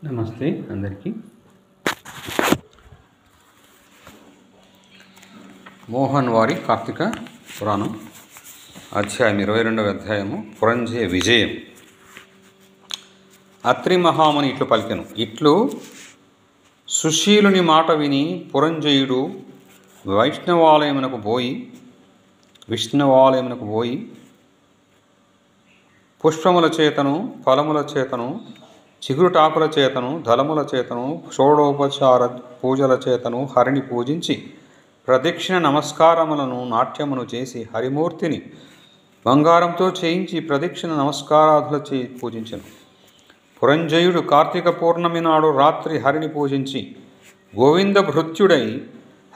నమస్తే అందరికీ. మోహన్ వారి కార్తీక పురాణం అధ్యాయం 22వ అధ్యాయము పురంజయ విజయం. అత్రి మహాముని ఇట్లు పలికెను. ఇట్లు సుశీలుని మాట విని పురంజయుడు విష్ణువాలయమునకు పోయి పుష్పముల చేతను, ఫలముల చేతను, చిగురుటాకుల చేతను, దళముల చేతను, షోడోపచార పూజల చేతను హరిని పూజించి ప్రదక్షిణ నమస్కారములను నాట్యమును చేసి హరిమూర్తిని బంగారంతో చేయించి ప్రదక్షిణ నమస్కారాదుల పూజించెను. పురంజయుడు కార్తీక పౌర్ణమి నాడు రాత్రి హరిని పూజించి గోవింద భృత్యుడై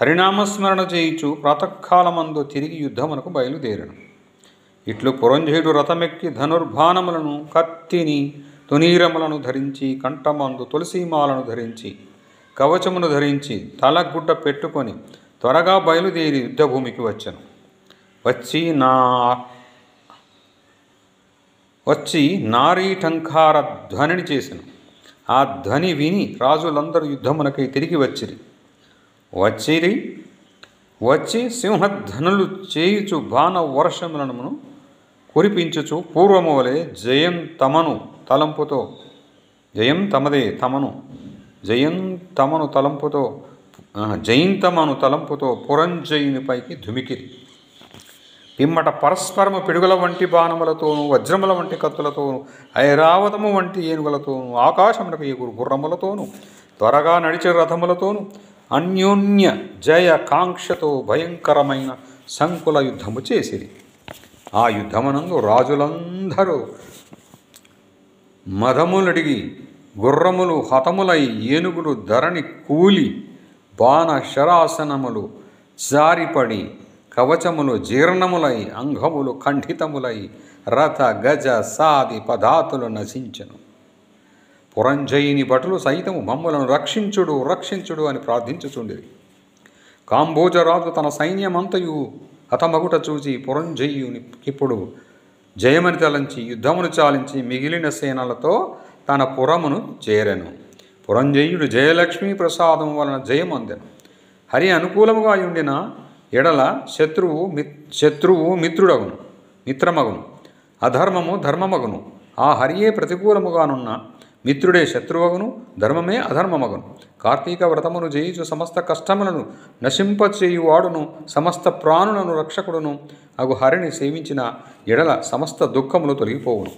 హరినామస్మరణ చేయుచు ప్రాతకాలమందు తిరిగి యుద్ధమునకు బయలుదేరను. ఇట్లు పురంజయుడు రథమెక్కి ధనుర్బాణములను, కత్తిని, తునీరములను ధరించి, కంఠమందు తులసీమాలను ధరించి, కవచమును ధరించి, తలగుడ్డ పెట్టుకొని త్వరగా బయలుదేరి యుద్ధభూమికి వచ్చెను. వచ్చి నారీటంకార ధ్వనిని చేసెను. ఆ ధ్వని విని రాజులందరూ యుద్ధమునకై తిరిగి వచ్చి సింహధ్వనులు చేయుచు బాణ వర్షములను కురిపించుచు పూర్వము వలె జయం తమను తలంపుతో పురంజయునిపైకి ధుమికిరి. పిమ్మట పరస్పరము పిడుగుల వంటి బాణములతోనూ, వజ్రముల వంటి కత్తులతోనూ, ఐరావతము వంటి ఏనుగులతోనూ, ఆకాశమునకు ఎగురు గుర్రములతోనూ, త్వరగా నడిచే రథములతోనూ అన్యోన్య జయ కాంక్షతో భయంకరమైన సంకుల యుద్ధము చేసిరి. ఆ యుద్ధమునందు రాజులందరూ మదములడిగి గుర్రములు హతములై, ఏనుగులు ధరణి కూలి, బాణ శరాసనములు జారిపడి, కవచములు జీర్ణములై, అంగములు ఖండితములై, రథ గజ సాది పదాతులు నశించెను. పురంజయుని భటులు సైతము మమ్ములను రక్షించుడు అని ప్రార్థించుచుండిరి. కాంబోజరాజు తన సైన్యమంతయు హతమగుట చూసి పురంజయుని ఇప్పుడు జయమని తలంచి యుద్ధమును చాలించి మిగిలిన సేనలతో తన పురమును చేరెను. పురంజయుడు జయలక్ష్మీ ప్రసాదం వలన జయమందెను. హరి అనుకూలముగా ఉండిన ఎడల శత్రువు మిత్రమగును, అధర్మము ధర్మమగును. ఆ హరియే ప్రతికూలముగానున్న మిత్రుడే శత్రువగును, ధర్మమే అధర్మమగును. కార్తీక వ్రతమును జయించు సమస్త కష్టములను నశింపచేయువాడును, సమస్త ప్రాణులను రక్షకుడును అగు హరిని సేవించిన ఎడల సమస్త దుఃఖములు తొలగిపోవును.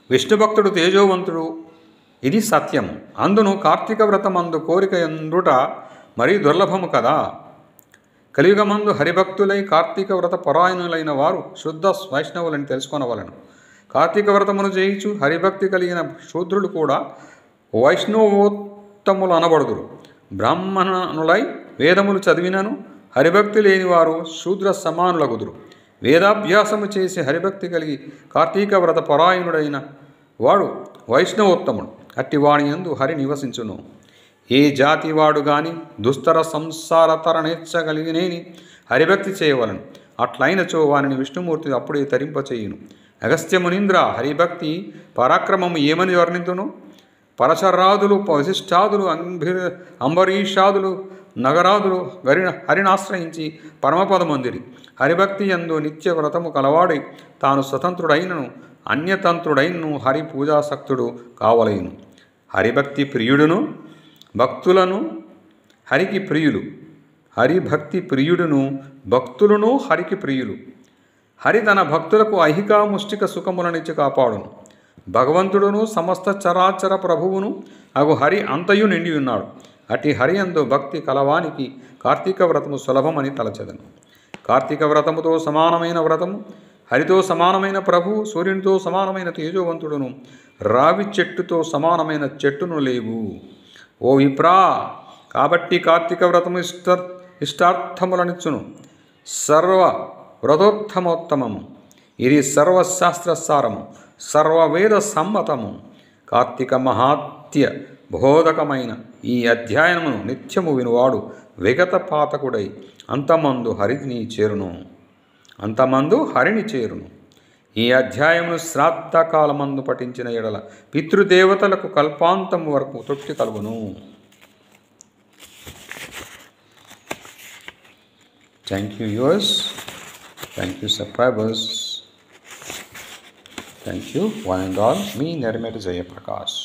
విష్ణుభక్తుడు తేజోవంతుడు, ఇది సత్యము. అందును కార్తీక వ్రతమందు కోరిక ఎందుట మరీ దుర్లభము కదా. కలియుగమందు హరిభక్తులై కార్తీక వ్రత పరాయణులైన వారు శుద్ధ వైష్ణవులని తెలుసుకొనవలను. కార్తీక వ్రతమును చేయించు హరిభక్తి కలిగిన శూద్రులు కూడా వైష్ణవోత్తములు అనబడుదురు. బ్రాహ్మణులై వేదములు చదివినను హరిభక్తి లేనివారు శూద్ర సమానులగుదురు. వేదాభ్యాసము చేసి హరిభక్తి కలిగి కార్తీక వ్రత పరాయణుడైన వాడు వైష్ణవోత్తముడు. అట్టి వాని యందు హరి నివసించును. ఏ జాతి వాడు గాని దుస్తర సంసార తరణెచ్చగలిగినేని హరిభక్తి చేయవలను. అట్లయినచో వానిని విష్ణుమూర్తి అప్పుడే తరింపచేయును. అగస్త్యమునీంద్ర, హరిభక్తి పరాక్రమము ఏమని వర్ణింతును? పరశరాదులు, వశిష్ఠాదులు, అంబరీషాదులు, నగరాదులు హరినాశ్రయించి పరమపదమొందిరి. హరిభక్తి యందు నిత్య వ్రతము కలవాడై తాను స్వతంత్రుడైనను అన్యతంత్రుడైనను హరి పూజాసక్తుడు కావలేను. హరిభక్తి ప్రియుడును భక్తులను హరికి ప్రియులు. హరిభక్తి ప్రియుడును భక్తులను హరికి ప్రియులు. హరి తన భక్తులకు ఐహిక ముష్టిక సుఖములనిచ్చి కాపాడును. భగవంతుడును సమస్త చరాచర ప్రభువును అగు హరి అంతయు నిండి ఉన్నాడు. అట్టి హరి యందు భక్తి కలవానికి కార్తీక వ్రతము సులభమని తలచెదను. కార్తీక వ్రతముతో సమానమైన వ్రతము, హరితో సమానమైన ప్రభువు, సూర్యునితో సమానమైన తేజోవంతుడును, రావి చెట్టుతో సమానమైన చెట్టును లేవు. ఓ విప్రా, కాబట్టి కార్తీక వ్రతము ఇష్టార్థములనిచ్చును. సర్వ వ్రతోత్తమోత్తమము. ఇది సర్వశాస్త్రసారము, సర్వవేద సమ్మతము. కార్తీక మహాత్య బోధకమైన ఈ అధ్యాయమును నిత్యము వినువాడు విగత పాతకుడై అంతమందు హరిని చేరును. ఈ అధ్యాయమును శ్రాద్ధకాలమందు పఠించిన ఎడల పితృదేవతలకు కల్పాంతం వరకు తృప్తి కలుగును. Thank you viewers, thank you subscribers, thank you one and all. మీ నెరమేటి జయప్రకాష్.